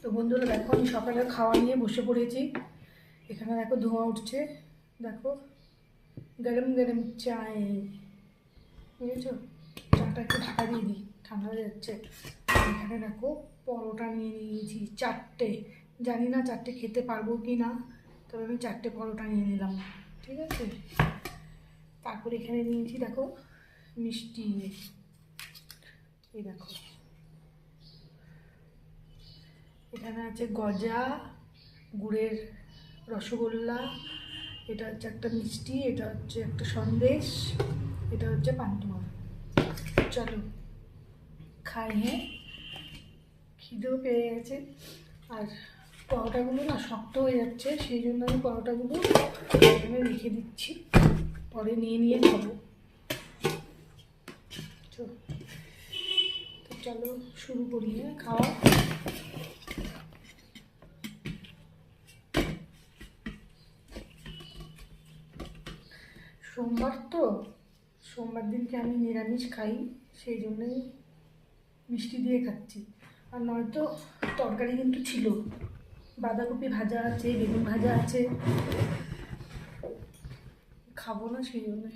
তো বন্ধুরা দেখো, আমি সকালে খাওয়া নিয়ে বসে পড়েছি। এখানে দেখো ধোঁয়া উঠছে, দেখো গরম গরম চায়, বুঝেছো? চাটা একটু ঢাকা দিয়ে দিই, ঠান্ডা হয়ে যাচ্ছে। এখানে দেখো পরোটা নিয়ে নিয়েছি 4টে। জানি না 4টে খেতে পারবো কি না, তবে আমি 4টে পরোটা নিয়ে নিলাম, ঠিক আছে। তারপরে এখানে নিয়েছি দেখো মিষ্টি, এই দেখো এখানে আছে গজা, গুড়ের রসগোল্লা, এটা হচ্ছে একটা মিষ্টি, এটা হচ্ছে একটা সন্দেশ, এটা হচ্ছে পান্তুয়া। চলো খাই, হ্যাঁ, খিদেও পেয়ে গেছে। আর পরোটাগুলো না শক্ত হয়ে যাচ্ছে, সেই জন্য আমি পরোটাগুলো এখানে রেখে দিচ্ছি, পরে নিয়ে নিয়ে খাবো। তো চলো শুরু করি, হ্যাঁ, খাওয়া। সোমবার তো, সোমবার দিনকে আমি নিরামিষ খাই, সেই জন্যই মিষ্টি দিয়ে খাচ্ছি। আর নয়তো তরকারি কিন্তু ছিল, বাঁধাকপি ভাজা আছে, বেগুন ভাজা আছে, খাবো না সেই জন্যে।